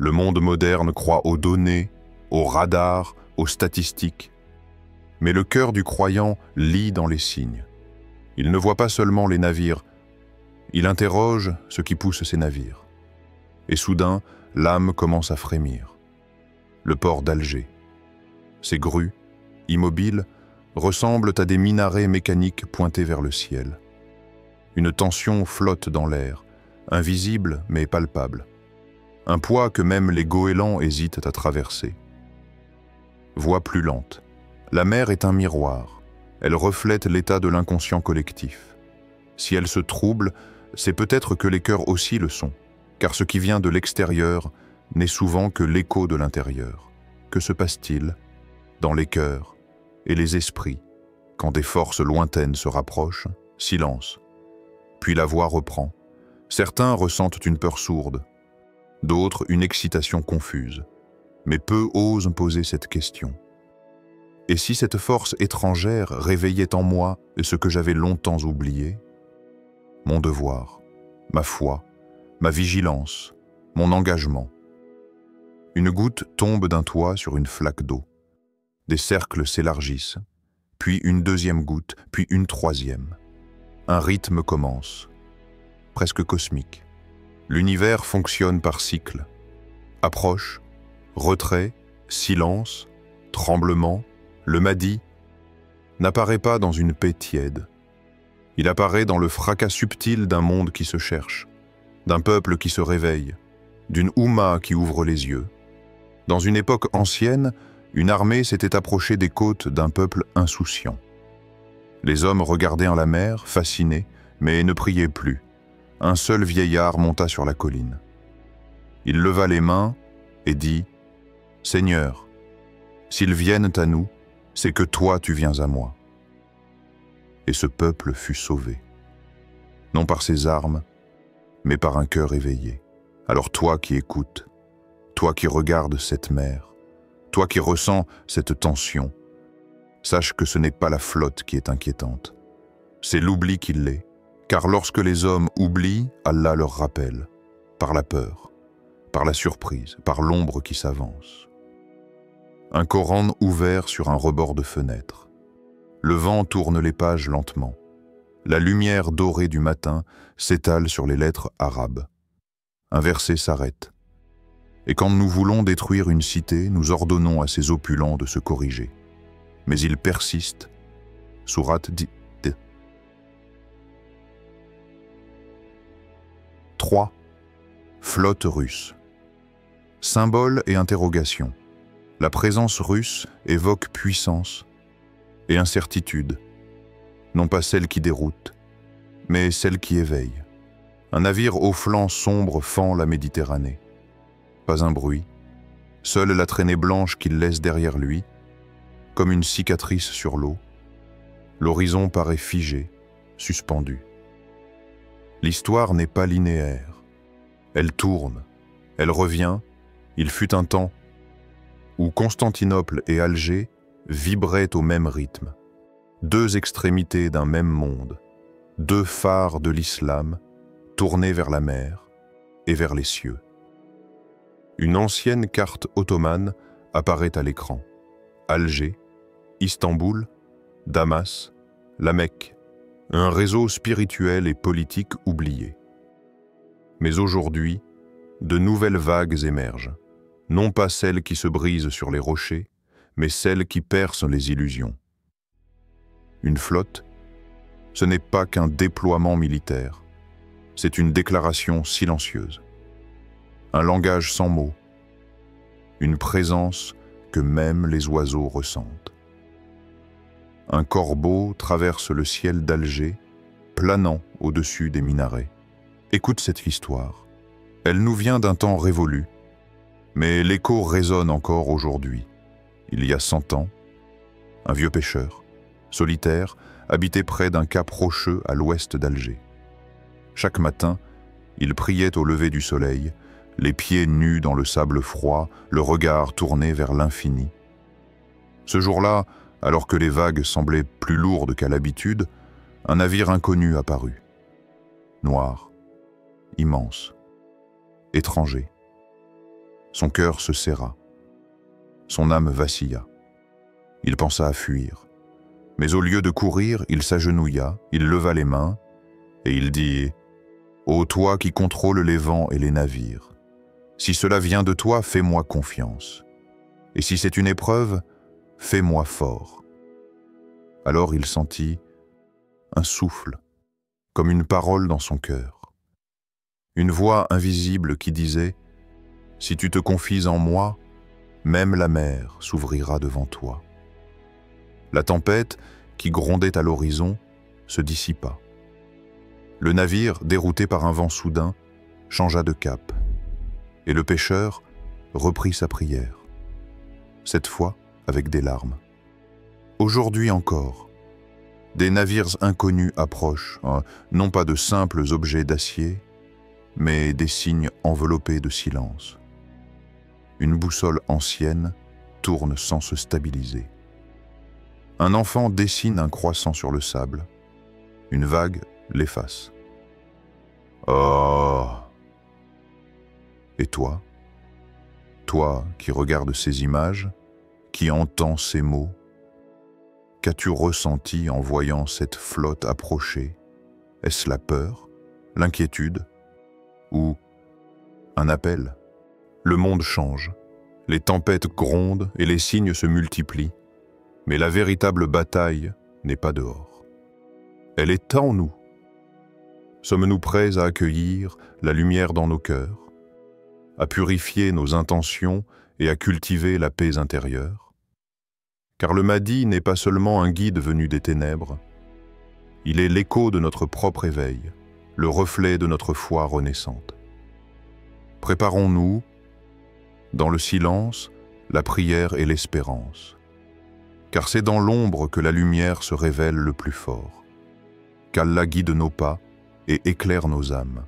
Le monde moderne croit aux données, aux radars, aux statistiques. Mais le cœur du croyant lit dans les signes. Il ne voit pas seulement les navires, il interroge ce qui pousse ces navires. Et soudain, l'âme commence à frémir. Le port d'Alger. Ses grues, immobiles, ressemblent à des minarets mécaniques pointés vers le ciel. Une tension flotte dans l'air, invisible mais palpable. Un poids que même les goélands hésitent à traverser. Voix plus lente. La mer est un miroir. Elle reflète l'état de l'inconscient collectif. Si elle se trouble, c'est peut-être que les cœurs aussi le sont, car ce qui vient de l'extérieur n'est souvent que l'écho de l'intérieur. Que se passe-t-il dans les cœurs et les esprits quand des forces lointaines se rapprochent? Silence. Puis la voix reprend. Certains ressentent une peur sourde, d'autres une excitation confuse, mais peu osent poser cette question. Et si cette force étrangère réveillait en moi ce que j'avais longtemps oublié? Mon devoir, ma foi, ma vigilance, mon engagement. Une goutte tombe d'un toit sur une flaque d'eau. Des cercles s'élargissent, puis une deuxième goutte, puis une troisième. Un rythme commence, presque cosmique. L'univers fonctionne par cycles. Approche, retrait, silence, tremblement. Le Mahdi n'apparaît pas dans une paix tiède. Il apparaît dans le fracas subtil d'un monde qui se cherche, d'un peuple qui se réveille, d'une Oumma qui ouvre les yeux. Dans une époque ancienne, une armée s'était approchée des côtes d'un peuple insouciant. Les hommes regardaient en la mer, fascinés, mais ne priaient plus. Un seul vieillard monta sur la colline. Il leva les mains et dit « Seigneur, s'ils viennent à nous, c'est que toi tu viens à moi. » Et ce peuple fut sauvé, non par ses armes, mais par un cœur éveillé. Alors toi qui écoutes, toi qui regardes cette mer, toi qui ressens cette tension, sache que ce n'est pas la flotte qui est inquiétante, c'est l'oubli qui l'est, car lorsque les hommes oublient, Allah leur rappelle, par la peur, par la surprise, par l'ombre qui s'avance. Un Coran ouvert sur un rebord de fenêtre. Le vent tourne les pages lentement. La lumière dorée du matin s'étale sur les lettres arabes. Un verset s'arrête. Et quand nous voulons détruire une cité, nous ordonnons à ses opulents de se corriger. Mais ils persistent. Sourate 10. 3. Flotte russe. Symbole et interrogation. La présence russe évoque puissance et incertitude, non pas celle qui déroute, mais celle qui éveille. Un navire aux flancs sombres fend la Méditerranée. Pas un bruit, seule la traînée blanche qu'il laisse derrière lui, comme une cicatrice sur l'eau. L'horizon paraît figé, suspendu. L'histoire n'est pas linéaire. Elle tourne, elle revient. Il fut un temps où Constantinople et Alger vibraient au même rythme, deux extrémités d'un même monde, deux phares de l'islam tournés vers la mer et vers les cieux. Une ancienne carte ottomane apparaît à l'écran. Alger, Istanbul, Damas, la Mecque, un réseau spirituel et politique oublié. Mais aujourd'hui, de nouvelles vagues émergent, non pas celles qui se brisent sur les rochers, mais celles qui percent les illusions. Une flotte, ce n'est pas qu'un déploiement militaire, c'est une déclaration silencieuse, un langage sans mots, une présence que même les oiseaux ressentent. Un corbeau traverse le ciel d'Alger, planant au-dessus des minarets. Écoute cette histoire. Elle nous vient d'un temps révolu, mais l'écho résonne encore aujourd'hui. Il y a 100 ans, un vieux pêcheur, solitaire, habitait près d'un cap rocheux à l'ouest d'Alger. Chaque matin, il priait au lever du soleil, les pieds nus dans le sable froid, le regard tourné vers l'infini. Ce jour-là, alors que les vagues semblaient plus lourdes qu'à l'habitude, un navire inconnu apparut. Noir, immense, étranger. Son cœur se serra. Son âme vacilla. Il pensa à fuir. Mais au lieu de courir, il s'agenouilla, il leva les mains, et il dit « Ô toi qui contrôles les vents et les navires, si cela vient de toi, fais-moi confiance. Et si c'est une épreuve, fais-moi fort. » Alors il sentit un souffle, comme une parole dans son cœur. Une voix invisible qui disait « Si tu te confies en moi, même la mer s'ouvrira devant toi. » La tempête, qui grondait à l'horizon, se dissipa. Le navire, dérouté par un vent soudain, changea de cap, et le pêcheur reprit sa prière, cette fois avec des larmes. Aujourd'hui encore, des navires inconnus approchent, non pas de simples objets d'acier, mais des signes enveloppés de silence. Une boussole ancienne tourne sans se stabiliser. Un enfant dessine un croissant sur le sable. Une vague l'efface. Oh! Et toi? Toi qui regardes ces images, qui entends ces mots, qu'as-tu ressenti en voyant cette flotte approcher? Est-ce la peur, l'inquiétude ou un appel? Le monde change, les tempêtes grondent et les signes se multiplient, mais la véritable bataille n'est pas dehors. Elle est en nous. Sommes-nous prêts à accueillir la lumière dans nos cœurs, à purifier nos intentions et à cultiver la paix intérieure? Car le Mahdi n'est pas seulement un guide venu des ténèbres, il est l'écho de notre propre éveil, le reflet de notre foi renaissante. Préparons-nous, dans le silence, la prière et l'espérance, car c'est dans l'ombre que la lumière se révèle le plus fort, qu'Allah guide nos pas et éclaire nos âmes.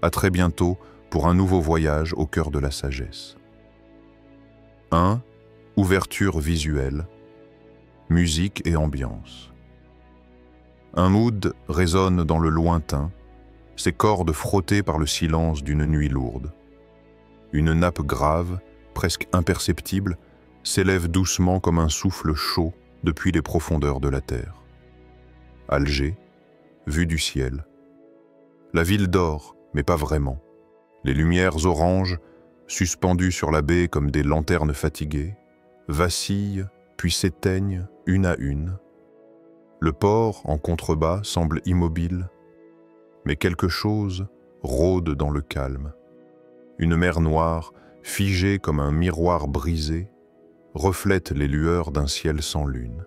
À très bientôt pour un nouveau voyage au cœur de la sagesse. 1. Ouverture visuelle, musique et ambiance. Un mood résonne dans le lointain, ses cordes frottées par le silence d'une nuit lourde. Une nappe grave, presque imperceptible, s'élève doucement comme un souffle chaud depuis les profondeurs de la terre. Alger, vue du ciel. La ville dort, mais pas vraiment. Les lumières oranges, suspendues sur la baie comme des lanternes fatiguées, vacillent puis s'éteignent une à une. Le port, en contrebas, semble immobile, mais quelque chose rôde dans le calme. Une mer noire, figée comme un miroir brisé, reflète les lueurs d'un ciel sans lune.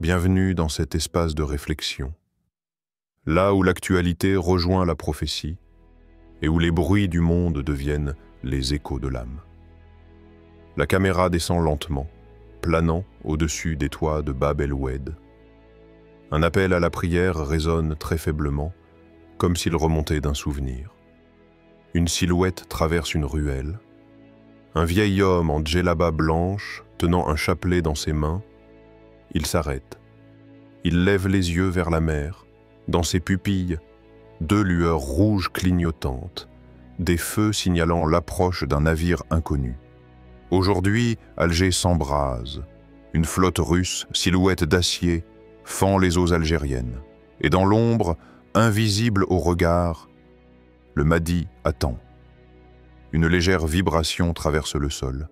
Bienvenue dans cet espace de réflexion, là où l'actualité rejoint la prophétie et où les bruits du monde deviennent les échos de l'âme. La caméra descend lentement, planant au-dessus des toits de Bab el-Oued. Un appel à la prière résonne très faiblement, comme s'il remontait d'un souvenir. Une silhouette traverse une ruelle. Un vieil homme en djellaba blanche, tenant un chapelet dans ses mains, il s'arrête. Il lève les yeux vers la mer. Dans ses pupilles, 2 lueurs rouges clignotantes, des feux signalant l'approche d'un navire inconnu. Aujourd'hui, Alger s'embrase. Une flotte russe, silhouette d'acier, fend les eaux algériennes. Et dans l'ombre, invisible au regard, le Mahdi attend. Une légère vibration traverse le sol.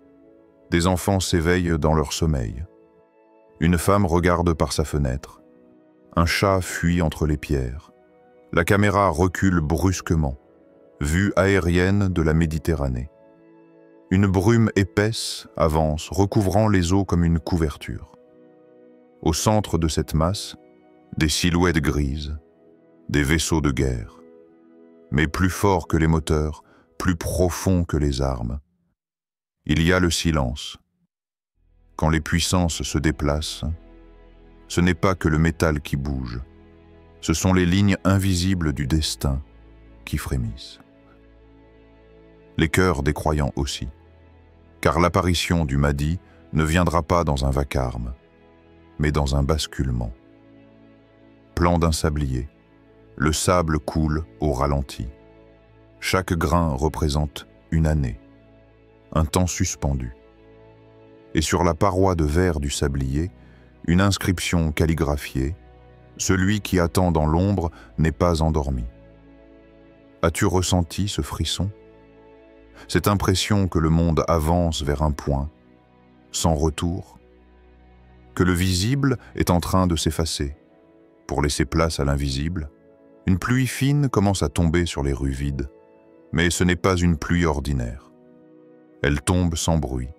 Des enfants s'éveillent dans leur sommeil. Une femme regarde par sa fenêtre. Un chat fuit entre les pierres. La caméra recule brusquement, vue aérienne de la Méditerranée. Une brume épaisse avance, recouvrant les eaux comme une couverture. Au centre de cette masse, des silhouettes grises, des vaisseaux de guerre. Mais plus forts que les moteurs, plus profonds que les armes. Il y a le silence. Quand les puissances se déplacent, ce n'est pas que le métal qui bouge, ce sont les lignes invisibles du destin qui frémissent. Les cœurs des croyants aussi, car l'apparition du Mahdi ne viendra pas dans un vacarme, mais dans un basculement. Plan d'un sablier, le sable coule au ralenti. Chaque grain représente une année, un temps suspendu. Et sur la paroi de verre du sablier, une inscription calligraphiée: « Celui qui attend dans l'ombre n'est pas endormi ». As-tu ressenti ce frisson? Cette impression que le monde avance vers un point, sans retour, que le visible est en train de s'effacer. Pour laisser place à l'invisible, une pluie fine commence à tomber sur les rues vides, mais ce n'est pas une pluie ordinaire. Elle tombe sans bruit.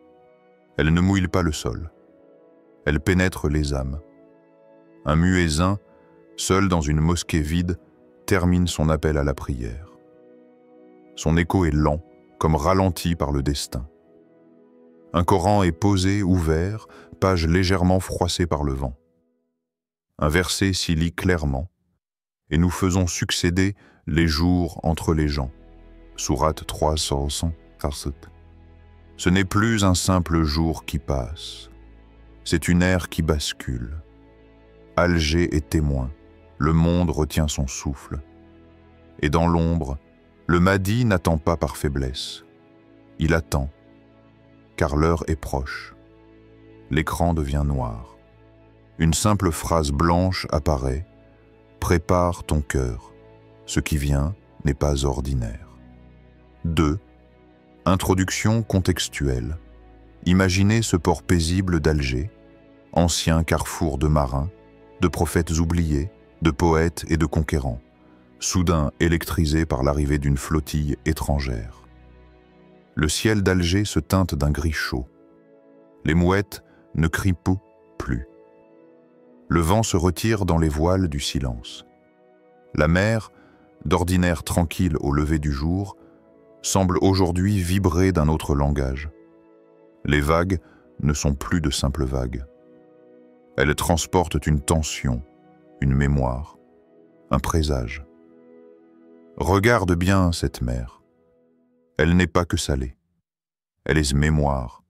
Elle ne mouille pas le sol. Elle pénètre les âmes. Un muezzin, seul dans une mosquée vide, termine son appel à la prière. Son écho est lent, comme ralenti par le destin. Un Coran est posé, ouvert, page légèrement froissée par le vent. Un verset s'y lit clairement, et nous faisons succéder les jours entre les gens. Sourate 340. Ce n'est plus un simple jour qui passe, c'est une ère qui bascule. Alger est témoin, le monde retient son souffle. Et dans l'ombre, le Mahdi n'attend pas par faiblesse. Il attend, car l'heure est proche. L'écran devient noir. Une simple phrase blanche apparaît: « Prépare ton cœur, ce qui vient n'est pas ordinaire. » 2. Introduction contextuelle. Imaginez ce port paisible d'Alger, ancien carrefour de marins, de prophètes oubliés, de poètes et de conquérants, soudain électrisé par l'arrivée d'une flottille étrangère. Le ciel d'Alger se teinte d'un gris chaud. Les mouettes ne crient plus. Le vent se retire dans les voiles du silence. La mer, d'ordinaire tranquille au lever du jour, semble aujourd'hui vibrer d'un autre langage. Les vagues ne sont plus de simples vagues. Elles transportent une tension, une mémoire, un présage. Regarde bien cette mer. Elle n'est pas que salée. Elle est mémoire.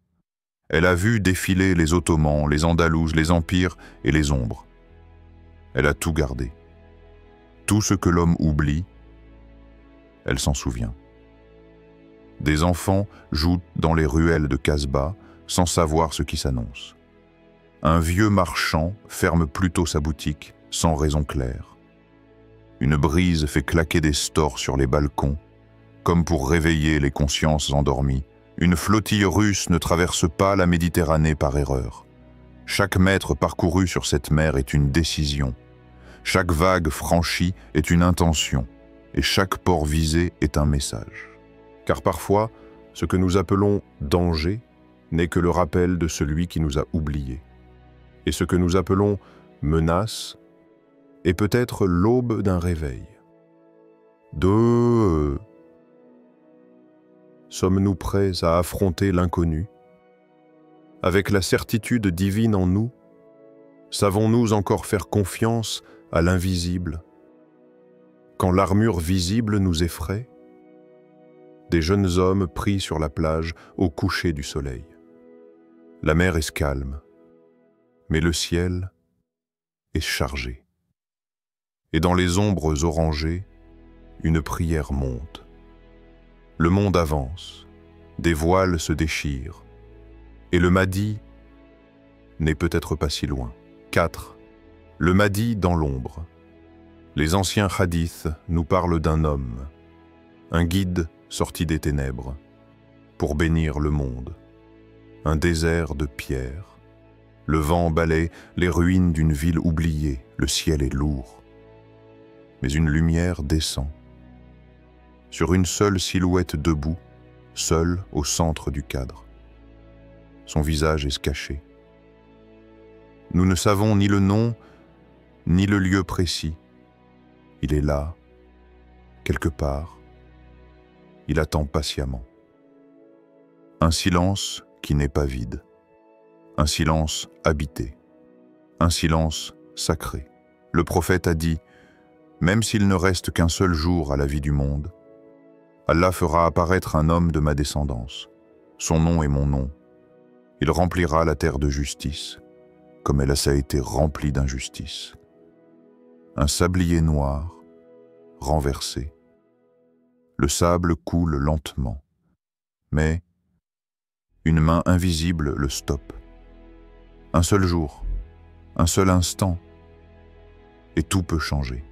Elle a vu défiler les Ottomans, les Andalouses, les empires et les ombres. Elle a tout gardé. Tout ce que l'homme oublie, elle s'en souvient. Des enfants jouent dans les ruelles de Casbah sans savoir ce qui s'annonce. Un vieux marchand ferme plutôt sa boutique sans raison claire. Une brise fait claquer des stores sur les balcons, comme pour réveiller les consciences endormies. Une flottille russe ne traverse pas la Méditerranée par erreur. Chaque mètre parcouru sur cette mer est une décision. Chaque vague franchie est une intention. Et chaque port visé est un message. Car parfois, ce que nous appelons danger n'est que le rappel de celui qui nous a oubliés. Et ce que nous appelons menace est peut-être l'aube d'un réveil. Sommes-nous prêts à affronter l'inconnu? Avec la certitude divine en nous, savons-nous encore faire confiance à l'invisible? Quand l'armure visible nous effraie, des jeunes hommes pris sur la plage au coucher du soleil. La mer est calme, mais le ciel est chargé. Et dans les ombres orangées, une prière monte. Le monde avance, des voiles se déchirent, et le Mahdi n'est peut-être pas si loin. 4. Le Mahdi dans l'ombre. Les anciens hadiths nous parlent d'un homme, un guide sorti des ténèbres, pour bénir le monde. Un désert de pierre. Le vent balaie les ruines d'une ville oubliée, le ciel est lourd. Mais une lumière descend. Sur une seule silhouette debout, seule au centre du cadre. Son visage est caché. Nous ne savons ni le nom, ni le lieu précis. Il est là, quelque part. Il attend patiemment. Un silence qui n'est pas vide. Un silence habité. Un silence sacré. Le prophète a dit, même s'il ne reste qu'un seul jour à la vie du monde, Allah fera apparaître un homme de ma descendance. Son nom est mon nom. Il remplira la terre de justice, comme elle a été remplie d'injustice. Un sablier noir, renversé. Le sable coule lentement, mais Une main invisible le stoppe. Un seul jour, un seul instant, et tout peut changer.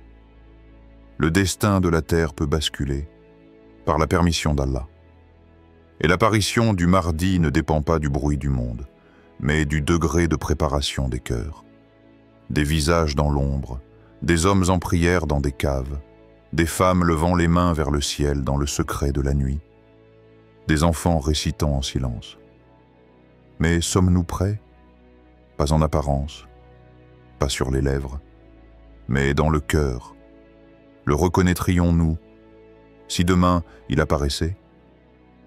Le destin de la terre peut basculer par la permission d'Allah. Et l'apparition du Mahdi ne dépend pas du bruit du monde, mais du degré de préparation des cœurs. Des visages dans l'ombre, des hommes en prière dans des caves, des femmes levant les mains vers le ciel dans le secret de la nuit, des enfants récitant en silence. Mais sommes-nous prêts? Pas en apparence, pas sur les lèvres, mais dans le cœur. Le reconnaîtrions-nous si demain il apparaissait?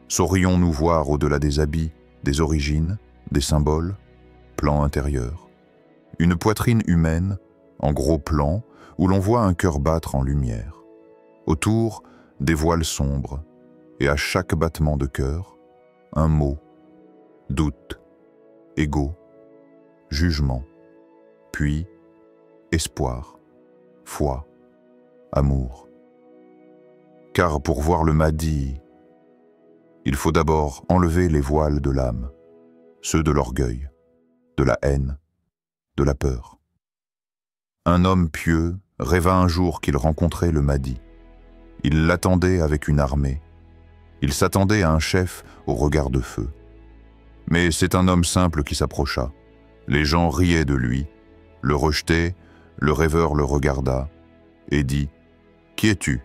Saurions-nous voir au-delà des habits, des origines, des symboles, plan intérieur? Une poitrine humaine, en gros plan, où l'on voit un cœur battre en lumière. Autour, des voiles sombres, et à chaque battement de cœur, un mot, doute, ego, jugement, puis espoir, foi, amour. Car pour voir le Mahdi, il faut d'abord enlever les voiles de l'âme, ceux de l'orgueil, de la haine, de la peur. Un homme pieux rêva un jour qu'il rencontrait le Mahdi. Il l'attendait avec une armée. Il s'attendait à un chef au regard de feu. Mais c'est un homme simple qui s'approcha. Les gens riaient de lui, le rejetaient, le rêveur le regarda et dit « Qui es-tu »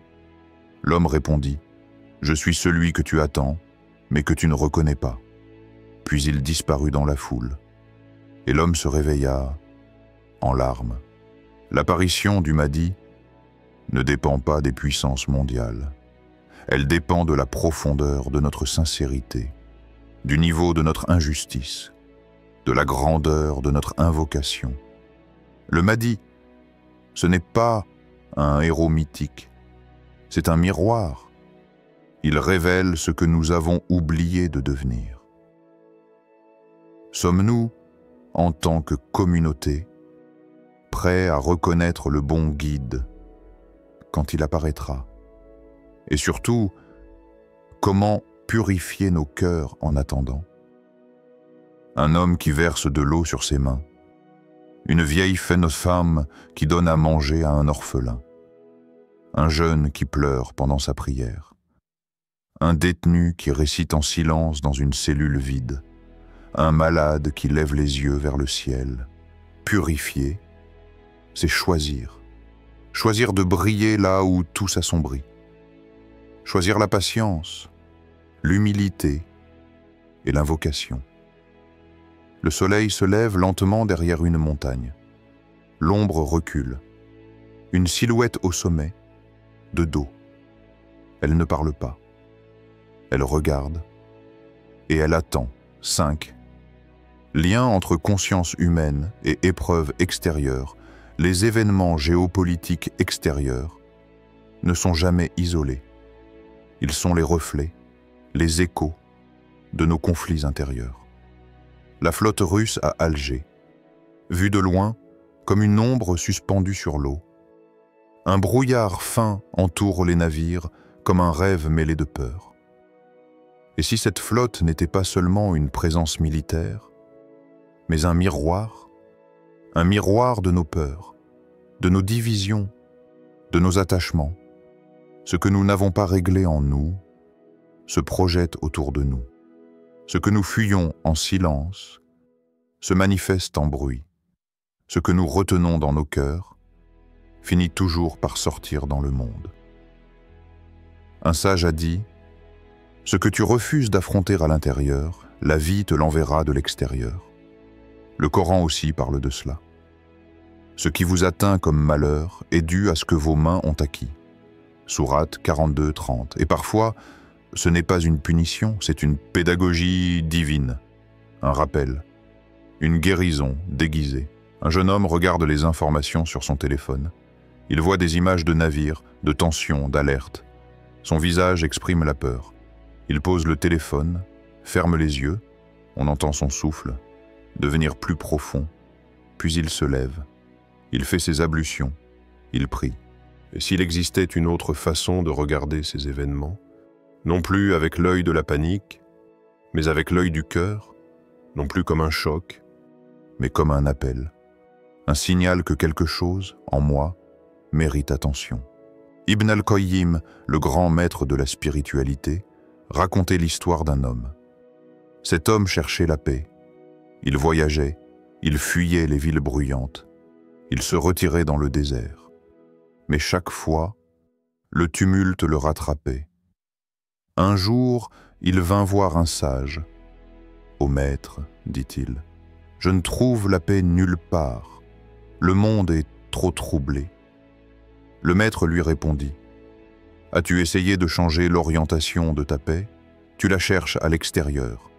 L'homme répondit « Je suis celui que tu attends, mais que tu ne reconnais pas. » Puis il disparut dans la foule. Et l'homme se réveilla en larmes. L'apparition du Mahdi ne dépend pas des puissances mondiales. Elle dépend de la profondeur de notre sincérité, du niveau de notre injustice, de la grandeur de notre invocation. Le Mahdi, ce n'est pas un héros mythique, c'est un miroir. Il révèle ce que nous avons oublié de devenir. Sommes-nous, en tant que communauté, prêts à reconnaître le bon guide quand il apparaîtra? Et surtout, comment purifier nos cœurs en attendant? Un homme qui verse de l'eau sur ses mains, une vieille femme qui donne à manger à un orphelin, un jeune qui pleure pendant sa prière, un détenu qui récite en silence dans une cellule vide, un malade qui lève les yeux vers le ciel. Purifier, c'est choisir. Choisir de briller là où tout s'assombrit. Choisir la patience, l'humilité et l'invocation. Le soleil se lève lentement derrière une montagne. L'ombre recule. Une silhouette au sommet, de dos. Elle ne parle pas. Elle regarde et elle attend. 5. Lien entre conscience humaine et épreuve extérieure, les événements géopolitiques extérieurs ne sont jamais isolés. Ils sont les reflets, les échos de nos conflits intérieurs. La flotte russe à Alger, vue de loin comme une ombre suspendue sur l'eau. Un brouillard fin entoure les navires comme un rêve mêlé de peur. Et si cette flotte n'était pas seulement une présence militaire, mais un miroir de nos peurs, de nos divisions, de nos attachements, ce que nous n'avons pas réglé en nous se projette autour de nous. Ce que nous fuyons en silence se manifeste en bruit. Ce que nous retenons dans nos cœurs finit toujours par sortir dans le monde. Un sage a dit « Ce que tu refuses d'affronter à l'intérieur, la vie te l'enverra de l'extérieur. » Le Coran aussi parle de cela. Ce qui vous atteint comme malheur est dû à ce que vos mains ont acquis. Sourate 42-30. Et parfois, ce n'est pas une punition, c'est une pédagogie divine, un rappel, une guérison déguisée. Un jeune homme regarde les informations sur son téléphone. Il voit des images de navires, de tensions, d'alertes. Son visage exprime la peur. Il pose le téléphone, ferme les yeux, on entend son souffle devenir plus profond, puis il se lève. Il fait ses ablutions, il prie. Et s'il existait une autre façon de regarder ces événements, non plus avec l'œil de la panique, mais avec l'œil du cœur, non plus comme un choc, mais comme un appel, un signal que quelque chose, en moi, mérite attention. Ibn al-Qayyim, le grand maître de la spiritualité, racontait l'histoire d'un homme. Cet homme cherchait la paix. Il voyageait, il fuyait les villes bruyantes, il se retirait dans le désert. Mais chaque fois, le tumulte le rattrapait. Un jour, il vint voir un sage. « Ô maître, dit-il, je ne trouve la paix nulle part. Le monde est trop troublé. » Le maître lui répondit, « As-tu essayé de changer l'orientation de ta paix? Tu la cherches à l'extérieur.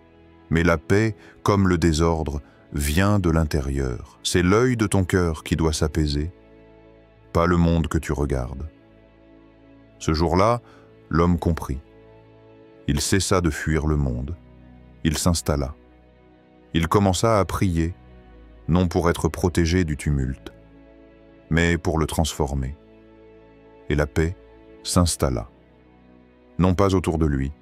Mais la paix, comme le désordre, vient de l'intérieur. C'est l'œil de ton cœur qui doit s'apaiser, pas le monde que tu regardes. » Ce jour-là, l'homme comprit. Il cessa de fuir le monde. Il s'installa. Il commença à prier, non pour être protégé du tumulte, mais pour le transformer. Et la paix s'installa. Non pas autour de lui,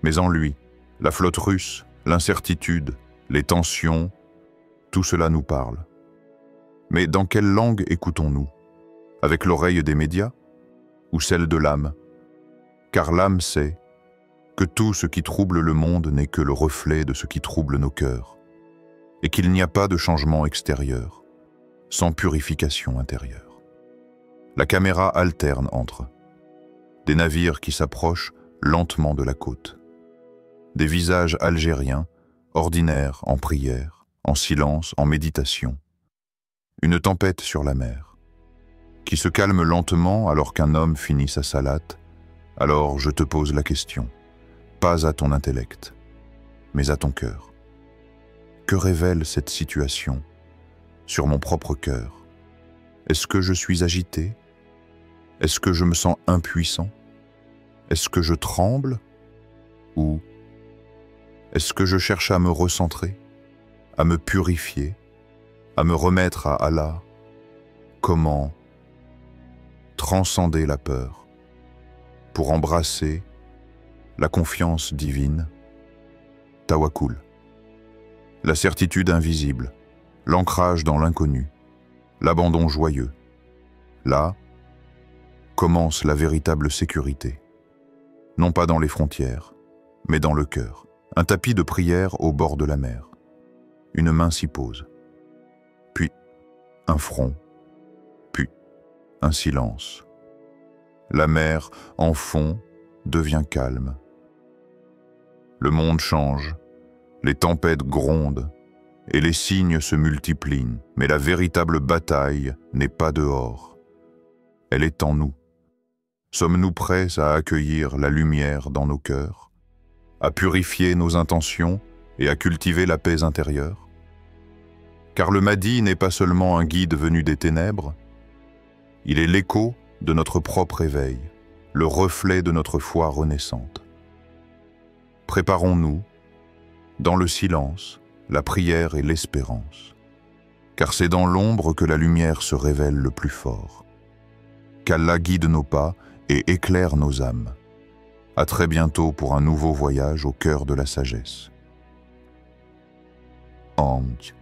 mais en lui. La flotte russe, l'incertitude, les tensions, tout cela nous parle. Mais dans quelle langue écoutons-nous? Avec l'oreille des médias ou celle de l'âme? Car l'âme sait que tout ce qui trouble le monde n'est que le reflet de ce qui trouble nos cœurs, et qu'il n'y a pas de changement extérieur sans purification intérieure. La caméra alterne entre des navires qui s'approchent lentement de la côte, des visages algériens, ordinaires, en prière, en silence, en méditation, une tempête sur la mer, qui se calme lentement alors qu'un homme finit sa salate. Alors je te pose la question, pas à ton intellect, mais à ton cœur. Que révèle cette situation sur mon propre cœur? Est-ce que je suis agité? Est-ce que je me sens impuissant? Est-ce que je tremble? Ou est-ce que je cherche à me recentrer, à me purifier, à me remettre à Allah? Comment transcender la peur pour embrasser la confiance divine? Tawakkul. La certitude invisible, l'ancrage dans l'inconnu, l'abandon joyeux. Là commence la véritable sécurité. Non pas dans les frontières, mais dans le cœur. Un tapis de prière au bord de la mer. Une main s'y pose. Puis un front. Puis un silence. La mer, en fond, devient calme. Le monde change, les tempêtes grondent et les signes se multiplient, mais la véritable bataille n'est pas dehors. Elle est en nous. Sommes-nous prêts à accueillir la lumière dans nos cœurs, à purifier nos intentions et à cultiver la paix intérieure? Car le Mahdi n'est pas seulement un guide venu des ténèbres, il est l'écho de notre propre éveil, le reflet de notre foi renaissante. Préparons-nous, dans le silence, la prière et l'espérance, car c'est dans l'ombre que la lumière se révèle le plus fort. Qu'Allah guide nos pas et éclaire nos âmes. À très bientôt pour un nouveau voyage au cœur de la sagesse. Anj.